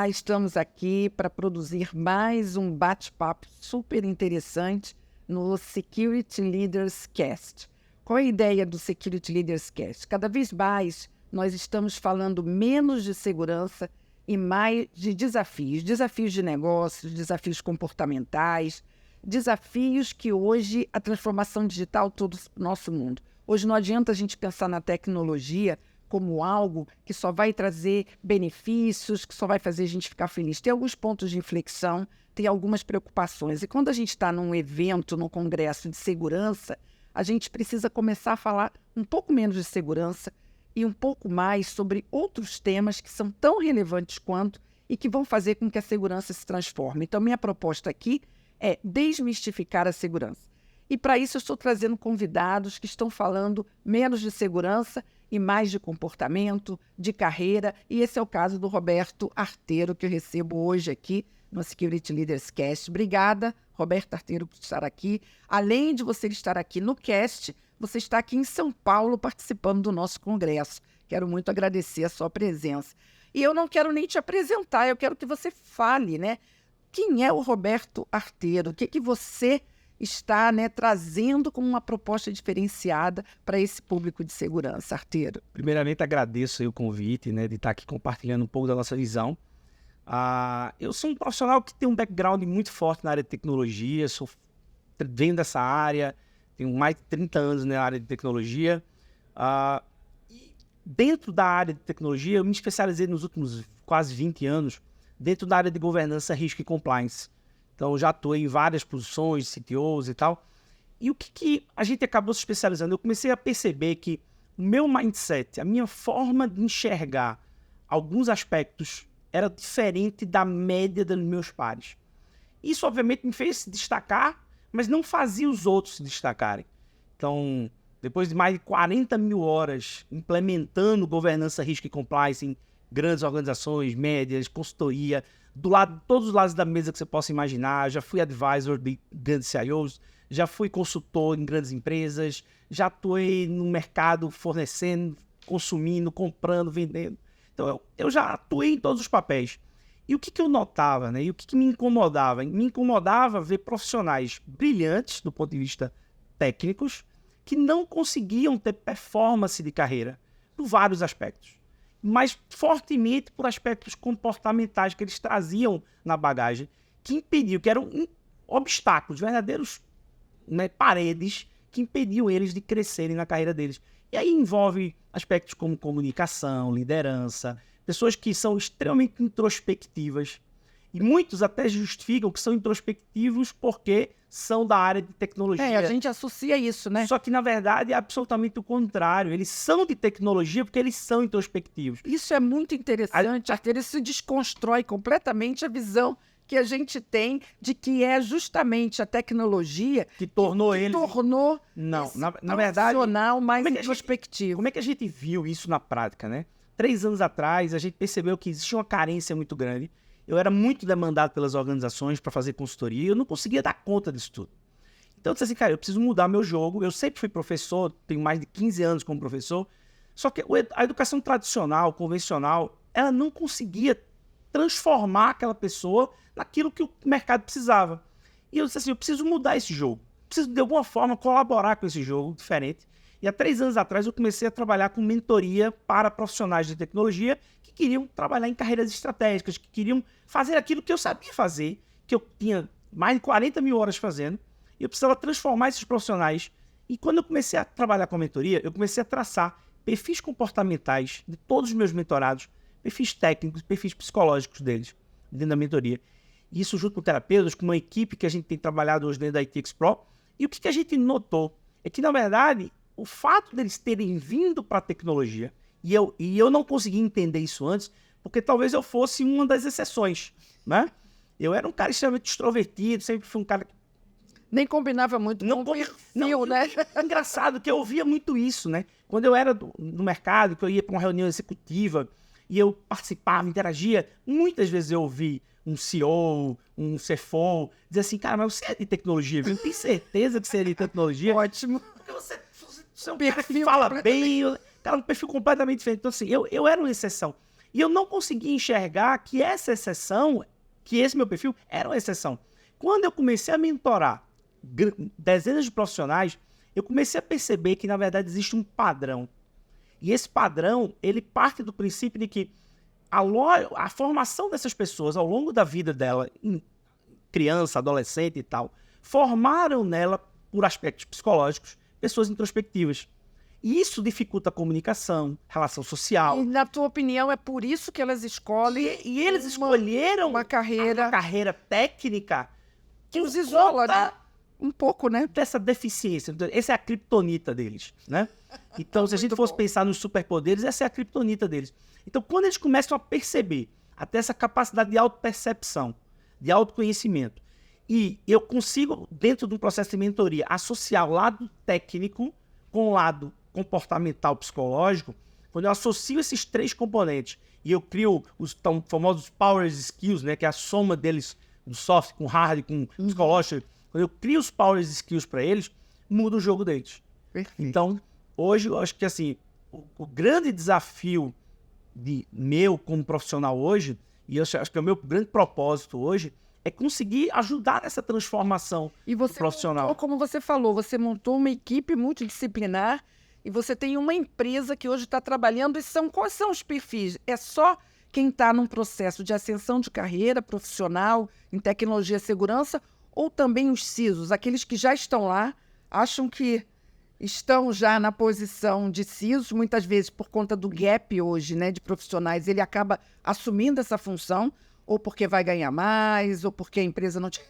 Olá, estamos aqui para produzir mais um bate-papo super interessante no Security Leaders Cast. Qual é a ideia do Security Leaders Cast? Cada vez mais nós estamos falando menos de segurança e mais de desafios. Desafios de negócios, desafios comportamentais, desafios que hoje a transformação digital todo o nosso mundo. Hoje não adianta a gente pensar na tecnologia como algo que só vai trazer benefícios, que só vai fazer a gente ficar feliz. Tem alguns pontos de inflexão, tem algumas preocupações. E quando a gente está num evento, num congresso de segurança, a gente precisa começar a falar um pouco menos de segurança e um pouco mais sobre outros temas que são tão relevantes quanto e que vão fazer com que a segurança se transforme. Então, minha proposta aqui é desmistificar a segurança. E para isso eu estou trazendo convidados que estão falando menos de segurança e mais de comportamento, de carreira, e esse é o caso do Roberto Arteiro, que eu recebo hoje aqui no Security Leaders Cast. Obrigada, Roberto Arteiro, por estar aqui. Além de você estar aqui no Cast, você está aqui em São Paulo participando do nosso congresso. Quero muito agradecer a sua presença. E eu não quero nem te apresentar, eu quero que você fale, né? Quem é o Roberto Arteiro? O que você está, né, trazendo como uma proposta diferenciada para esse público de segurança, Arteiro? Primeiramente, agradeço aí o convite, né, de estar aqui compartilhando um pouco da nossa visão. Eu sou um profissional que tem um background muito forte na área de tecnologia, venho dessa área, tenho mais de 30 anos na área de tecnologia. E dentro da área de tecnologia, eu me especializei nos últimos quase 20 anos dentro da área de governança, risco e compliance. Então, já atuei em várias posições, CTOs e tal. E o que a gente acabou se especializando? Eu comecei a perceber que o meu mindset, a minha forma de enxergar alguns aspectos era diferente da média dos meus pares. Isso, obviamente, me fez se destacar, mas não fazia os outros se destacarem. Então, depois de mais de 40 mil horas implementando governança, risco e compliance em grandes organizações, médias, consultoria, todos os lados da mesa que você possa imaginar, já fui advisor de grandes CIOs, já fui consultor em grandes empresas, já atuei no mercado fornecendo, consumindo, comprando, vendendo. Então, eu já atuei em todos os papéis. E o que eu notava, né? E o que me incomodava? Me incomodava ver profissionais brilhantes do ponto de vista técnicos que não conseguiam ter performance de carreira por vários aspectos, mas fortemente por aspectos comportamentais que eles traziam na bagagem, que impediam, que eram obstáculos, verdadeiros, né, paredes que impediam eles de crescerem na carreira deles. E aí envolve aspectos como comunicação, liderança, pessoas que são extremamente introspectivas, e muitos até justificam que são introspectivos porque são da área de tecnologia. A gente associa isso, né? Só que, na verdade, é absolutamente o contrário. Eles são de tecnologia porque eles são introspectivos. Isso é muito interessante, Arteiro. Isso desconstrói completamente a visão que a gente tem de que é justamente a tecnologia que tornou que eles... tornou não, na verdade, profissional mais introspectivo. Como é que a gente viu isso na prática, né? 3 anos atrás, a gente percebeu que existia uma carência muito grande. Eu era muito demandado pelas organizações para fazer consultoria e eu não conseguia dar conta disso tudo. Então eu disse assim, cara, eu preciso mudar meu jogo. Eu sempre fui professor, tenho mais de 15 anos como professor, só que a educação tradicional, convencional, ela não conseguia transformar aquela pessoa naquilo que o mercado precisava. E eu disse assim, eu preciso mudar esse jogo. Preciso, de alguma forma, colaborar com esse jogo diferente. E há 3 anos atrás eu comecei a trabalhar com mentoria para profissionais de tecnologia que queriam trabalhar em carreiras estratégicas, que queriam fazer aquilo que eu sabia fazer, que eu tinha mais de 40 mil horas fazendo, e eu precisava transformar esses profissionais. E quando eu comecei a trabalhar com a mentoria, eu comecei a traçar perfis comportamentais de todos os meus mentorados, perfis técnicos, perfis psicológicos deles, dentro da mentoria. E isso junto com terapeutas, com uma equipe que a gente tem trabalhado hoje dentro da ITX Pro. E o que a gente notou é que, na verdade, o fato deles terem vindo para a tecnologia, e eu não consegui entender isso antes, porque talvez eu fosse uma das exceções, né? Eu era um cara extremamente extrovertido, sempre fui um cara que nem combinava muito com o perfil, né? Engraçado que eu ouvia muito isso, né? Quando eu era no mercado, que eu ia para uma reunião executiva e eu participava, interagia, muitas vezes eu ouvi um CEO, um CFO, dizer assim, cara, mas você é de tecnologia, viu? Tem certeza que você é de tecnologia? Ótimo. Porque você é um cara que fala bem, cara, um perfil completamente diferente. Então, assim, eu era uma exceção. E eu não conseguia enxergar que essa exceção, que esse meu perfil era uma exceção. Quando eu comecei a mentorar dezenas de profissionais, eu comecei a perceber que, na verdade, existe um padrão. E esse padrão, ele parte do princípio de que a formação dessas pessoas ao longo da vida dela, criança, adolescente e tal, formaram nela, por aspectos psicológicos, pessoas introspectivas. E isso dificulta a comunicação, relação social. E, na tua opinião, é por isso que elas escolhem E eles escolheram uma carreira técnica que os isola, né? Um pouco, né? Dessa deficiência. Essa é a criptonita deles, né? Então, se a gente fosse pensar nos superpoderes, essa é a criptonita deles. Então, quando eles começam a perceber, a ter essa capacidade de autopercepção, de autoconhecimento, e eu consigo, dentro de um processo de mentoria, associar o lado técnico com o lado comportamental psicológico, quando eu associo esses 3 componentes e eu crio os tão famosos power skills, né, que é a soma deles, do soft com hard, com psicológico, quando eu crio os power skills para eles, muda o jogo deles. Perfeito. Então, hoje eu acho que assim, o grande desafio meu como profissional hoje, e eu acho que é o meu grande propósito hoje, é conseguir ajudar nessa transformação do profissional. Como você falou, você montou uma equipe multidisciplinar e você tem uma empresa que hoje está trabalhando. Quais são os perfis? É só quem está num processo de ascensão de carreira profissional em tecnologia e segurança, ou também os CISOs, aqueles que já estão lá, acham que estão já na posição de CISO, muitas vezes por conta do gap hoje, né, de profissionais, ele acaba assumindo essa função, ou porque vai ganhar mais, ou porque a empresa não tinha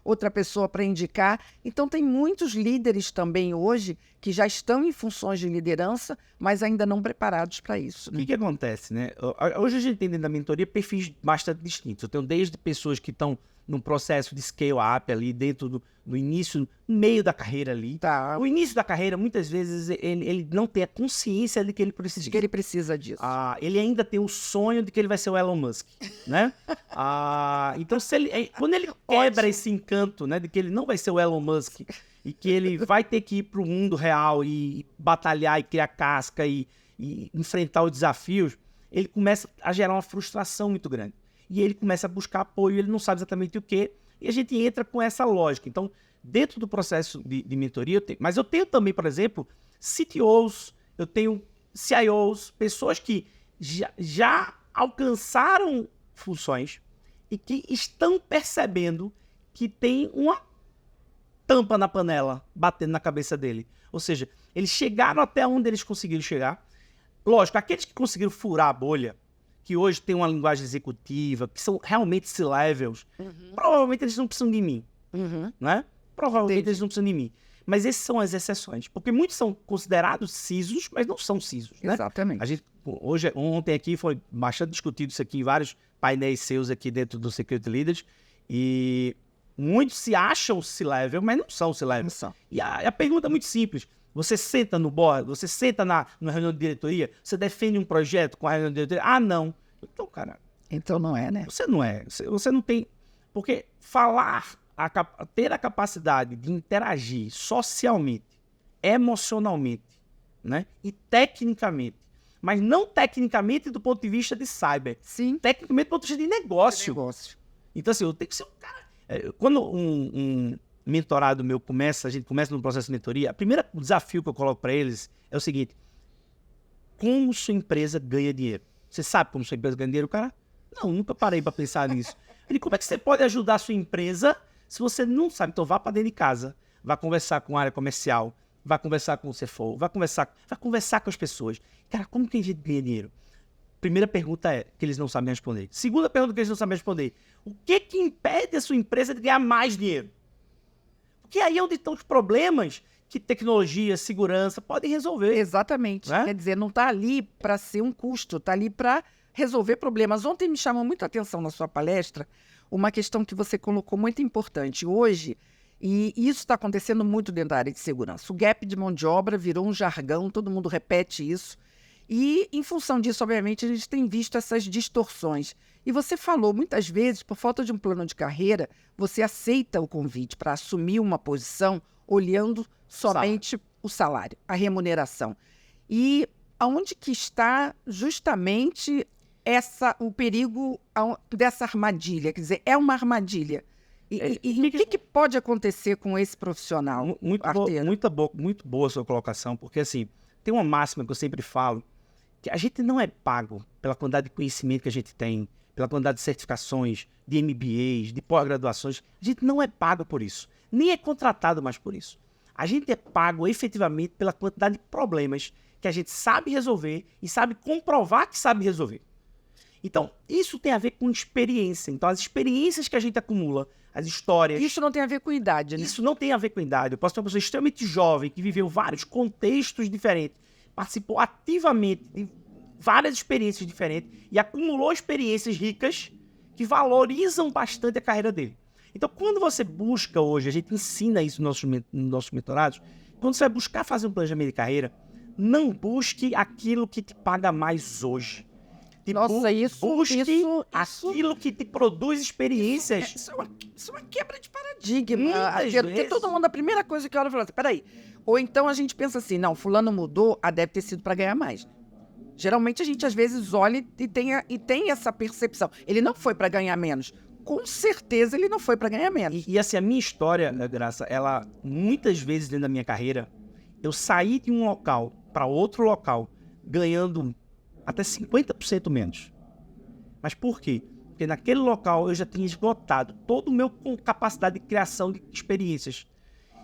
outra pessoa para indicar. Então, tem muitos líderes também hoje que já estão em funções de liderança, mas ainda não preparados para isso. O que acontece, né? Hoje a gente tem dentro da mentoria perfis bastante distintos. Eu tenho desde pessoas que estão num processo de scale-up ali, dentro do início, no meio da carreira ali. Tá. O início da carreira, muitas vezes, ele não tem a consciência de que ele precisa disso. Que ele precisa disso. Ele ainda tem o sonho de que ele vai ser o Elon Musk, né? Então, quando ele quebra esse encanto, né, de que ele não vai ser o Elon Musk e que ele vai ter que ir para o mundo real e batalhar e criar casca e enfrentar os desafios, ele começa a gerar uma frustração muito grande. E ele começa a buscar apoio, ele não sabe exatamente o quê, e a gente entra com essa lógica. Então, dentro do processo de mentoria, mas eu tenho também, por exemplo, CTOs, eu tenho CIOs, pessoas que já alcançaram funções e que estão percebendo que tem uma tampa na panela batendo na cabeça dele. Ou seja, eles chegaram até onde eles conseguiram chegar. Lógico, aqueles que conseguiram furar a bolha, que hoje tem uma linguagem executiva, que são realmente C-levels, provavelmente eles não precisam de mim, né? Provavelmente eles não precisam de mim. Mas essas são as exceções, porque muitos são considerados CISOs, mas não são CISOs, né? Exatamente. A gente, ontem aqui foi bastante discutido isso aqui em vários painéis seus aqui dentro do Security Leaders, e muitos se acham C-level, mas não são C-level. E a pergunta é muito simples. Você senta no board, você senta na reunião de diretoria, você defende um projeto com a reunião de diretoria? Ah, não. Então, cara... Então não é, né? Você não é. Você não tem... Porque ter a capacidade de interagir socialmente, emocionalmente, né? E tecnicamente, mas não tecnicamente do ponto de vista de cyber. Sim. Tecnicamente do ponto de vista de negócio. Então, assim, eu tenho que ser um cara... Quando um mentorado meu a gente começa no processo de mentoria, o primeiro desafio que eu coloco para eles é o seguinte: como sua empresa ganha dinheiro? Você sabe como sua empresa ganha dinheiro, cara? Não, nunca parei para pensar nisso. Ele, como é que você pode ajudar a sua empresa se você não sabe? Então vá para dentro de casa, vá conversar com a área comercial, vá conversar com o CFO, vá conversar com as pessoas. Cara, como que a gente ganha dinheiro? Primeira pergunta é que eles não sabem responder. Segunda pergunta que eles não sabem responder: o que impede a sua empresa de ganhar mais dinheiro? Porque aí é onde estão os problemas que tecnologia, segurança podem resolver. Exatamente. Né? Quer dizer, não está ali para ser um custo, está ali para resolver problemas. Ontem me chamou muito a atenção na sua palestra uma questão que você colocou muito importante. Hoje, e isso está acontecendo muito dentro da área de segurança, o gap de mão de obra virou um jargão, todo mundo repete isso. E, em função disso, obviamente, a gente tem visto essas distorções. E você falou, muitas vezes, por falta de um plano de carreira, você aceita o convite para assumir uma posição olhando somente o salário, a remuneração. E aonde que está justamente o perigo dessa armadilha? Quer dizer, é uma armadilha. E o que pode acontecer com esse profissional? Muito boa a sua colocação, porque assim, tem uma máxima que eu sempre falo, que a gente não é pago pela quantidade de conhecimento que a gente tem, pela quantidade de certificações, de MBAs, de pós-graduações. A gente não é pago por isso, nem é contratado mais por isso. A gente é pago efetivamente pela quantidade de problemas que a gente sabe resolver e sabe comprovar que sabe resolver. Então, isso tem a ver com experiência. Então, as experiências que a gente acumula, as histórias... Isso não tem a ver com idade, né? Isso não tem a ver com idade. Eu posso ter uma pessoa extremamente jovem que viveu vários contextos diferentes, participou ativamente de várias experiências diferentes e acumulou experiências ricas que valorizam bastante a carreira dele. Então, quando você busca hoje, a gente ensina isso nos nossos mentorados, quando você vai buscar fazer um planejamento de carreira, não busque aquilo que te paga mais hoje. Busque aquilo que te produz experiências. Isso é uma quebra de paradigma. Porque todo mundo, a primeira coisa que olha, fala assim, peraí. Ou então a gente pensa assim, não, fulano mudou, deve ter sido para ganhar mais. Geralmente a gente às vezes olha e tem essa percepção. Ele não foi para ganhar menos. Com certeza ele não foi para ganhar menos. E assim, a minha história, Graça, ela, muitas vezes dentro da minha carreira, eu saí de um local para outro local, ganhando até 50% menos. Mas por quê? Porque naquele local eu já tinha esgotado toda a minha capacidade de criação de experiências.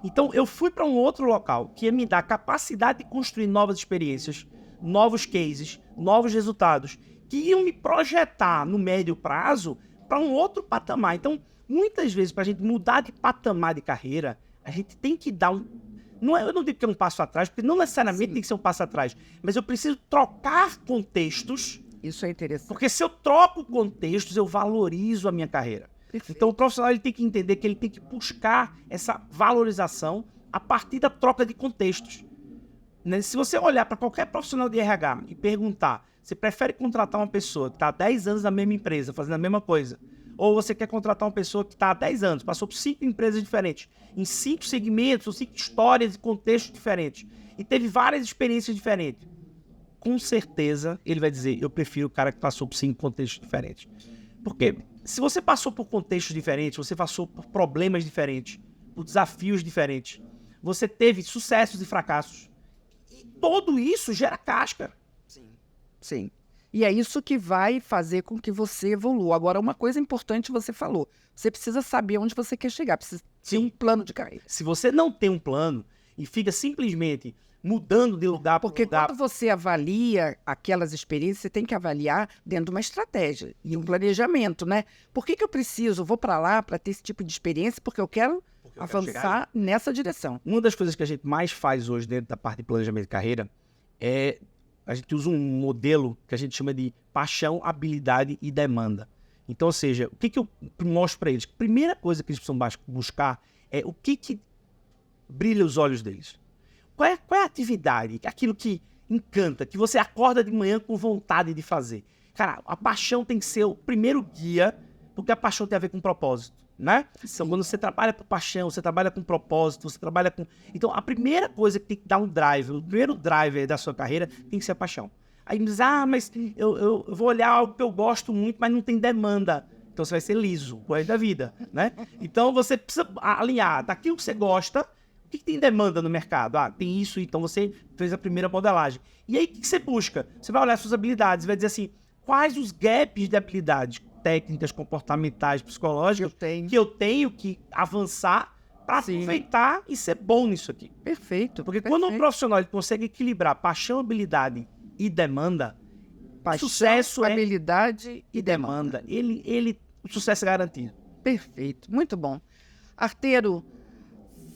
Então eu fui para um outro local que ia me dar capacidade de construir novas experiências, novos cases, novos resultados, que iam me projetar no médio prazo para um outro patamar. Então, muitas vezes, para a gente mudar de patamar de carreira, a gente tem que dar eu não digo que é um passo atrás, porque não necessariamente tem que ser um passo atrás, mas eu preciso trocar contextos. Isso é interessante. Porque se eu troco contextos, eu valorizo a minha carreira. Perfeito. Então o profissional ele tem que entender que ele tem que buscar essa valorização a partir da troca de contextos. Né? Se você olhar para qualquer profissional de RH e perguntar, você prefere contratar uma pessoa que está há 10 anos na mesma empresa, fazendo a mesma coisa, ou você quer contratar uma pessoa que está há 10 anos, passou por 5 empresas diferentes, em 5 segmentos, ou 5 histórias e contextos diferentes, e teve várias experiências diferentes, com certeza ele vai dizer, eu prefiro o cara que passou por 5 contextos diferentes. Porque se você passou por contextos diferentes, você passou por problemas diferentes, por desafios diferentes, você teve sucessos e fracassos, e tudo isso gera casca. Sim. E é isso que vai fazer com que você evolua. Agora, uma coisa importante você falou. Você precisa saber onde você quer chegar. Precisa ter um plano de carreira. Se você não tem um plano e fica simplesmente mudando de lugar para lugar... Porque quando você avalia aquelas experiências, você tem que avaliar dentro de uma estratégia e um planejamento, né? Por que eu preciso? Vou para lá para ter esse tipo de experiência? Porque eu quero avançar nessa direção. Uma das coisas que a gente mais faz hoje dentro da parte de planejamento de carreira é... A gente usa um modelo que a gente chama de paixão, habilidade e demanda. Então, ou seja, o que eu mostro para eles? A primeira coisa que eles precisam buscar é o que brilha os olhos deles. Qual é a atividade, aquilo que encanta, que você acorda de manhã com vontade de fazer? Cara, a paixão tem que ser o primeiro guia, porque a paixão tem a ver com propósito. Né? Então, quando você trabalha com paixão, você trabalha com propósito, você trabalha com... Então, a primeira coisa que tem que dar um drive, o primeiro driver da sua carreira tem que ser a paixão. Aí me diz, mas eu vou olhar algo que eu gosto muito, mas não tem demanda. Então, você vai ser liso pro resto da vida, né? Então, você precisa alinhar daquilo que você gosta, o que tem demanda no mercado? Tem isso, então você fez a primeira modelagem. E aí, o que você busca? Você vai olhar suas habilidades, vai dizer assim, quais os gaps de habilidades técnicas, comportamentais, psicológicas que eu tenho que avançar para aproveitar e ser bom nisso aqui. Perfeito. Porque quando um profissional ele consegue equilibrar paixão, habilidade e demanda, sucesso habilidade e demanda. O sucesso é garantido. Perfeito. Muito bom. Arteiro,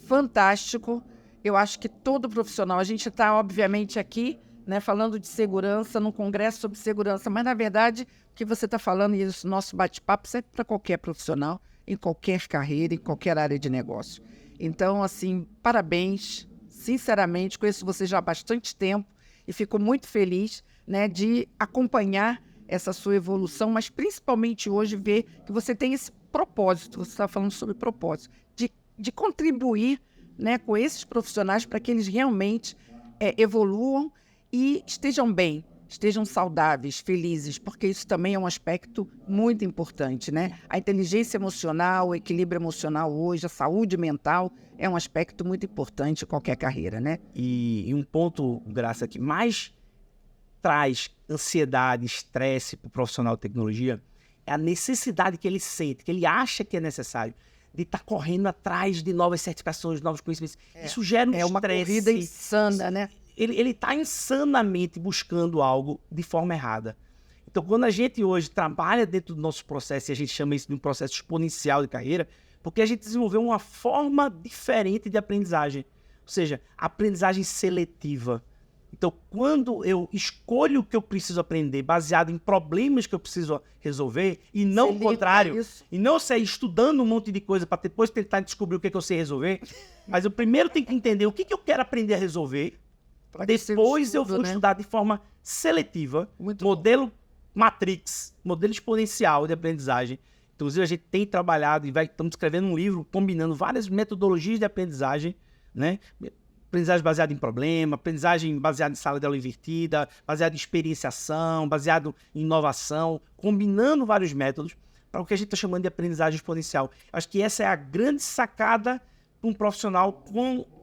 fantástico. Eu acho que todo profissional, a gente está obviamente aqui, né, falando de segurança, num congresso sobre segurança, mas, na verdade, o que você está falando e o nosso bate-papo serve para qualquer profissional, em qualquer carreira, em qualquer área de negócio. Então, assim, parabéns, sinceramente, conheço você já há bastante tempo e fico muito feliz, né, de acompanhar essa sua evolução, mas principalmente hoje ver que você tem esse propósito, você está falando sobre propósito, de contribuir, né, com esses profissionais para que eles realmente evoluam e estejam bem estejam saudáveis, felizes, porque isso também é um aspecto muito importante, né? A inteligência emocional, o equilíbrio emocional hoje, a saúde mental é um aspecto muito importante em qualquer carreira, né? E um ponto, Graça, que mais traz ansiedade, estresse para o profissional de tecnologia é a necessidade que ele sente, que ele acha que é necessário, de estar correndo atrás de novas certificações, novos conhecimentos. Isso gera um É uma estresse. corrida insana, né? Ele está insanamente buscando algo de forma errada. Então, quando a gente hoje trabalha dentro do nosso processo, e a gente chama isso de um processo exponencial de carreira, porque a gente desenvolveu uma forma diferente de aprendizagem, ou seja, aprendizagem seletiva. Então, quando eu escolho o que eu preciso aprender baseado em problemas que eu preciso resolver, e não o contrário, e não sair estudando um monte de coisa para depois tentar descobrir o que eu sei resolver, mas eu primeiro tenho que entender o que eu quero aprender a resolver, depois eu vou estudar de forma seletiva, modelo Matrix, modelo exponencial de aprendizagem. Inclusive, a gente tem trabalhado e estamos escrevendo um livro combinando várias metodologias de aprendizagem, né? Aprendizagem baseada em problema, aprendizagem baseada em sala de aula invertida, baseada em experienciação, baseado em inovação, combinando vários métodos para o que a gente está chamando de aprendizagem exponencial. Acho que essa é a grande sacada para um profissional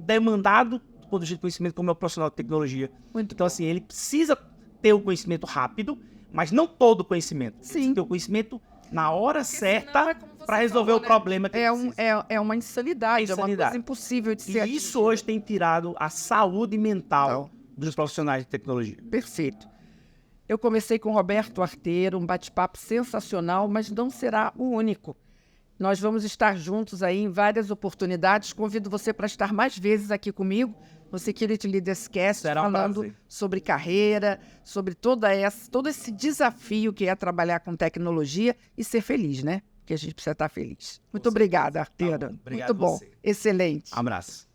demandado do ponto de vista de conhecimento, como é o profissional de tecnologia. Então, assim, ele precisa ter o conhecimento rápido, mas não todo o conhecimento. Ele precisa ter o conhecimento na hora certa para resolver o problema que é uma insanidade, é uma coisa impossível de ser. E isso hoje tem tirado a saúde mental dos profissionais de tecnologia. Perfeito. Eu comecei com o Roberto Arteiro, um bate-papo sensacional, mas não será o único. Nós vamos estar juntos aí em várias oportunidades. Convido você para estar mais vezes aqui comigo no Security Leaders Cast, falando sobre carreira, sobre todo esse desafio que é trabalhar com tecnologia e ser feliz, né? Porque a gente precisa estar feliz. Muito obrigada, Arteiro. Obrigado. Muito bom. Excelente. Abraço.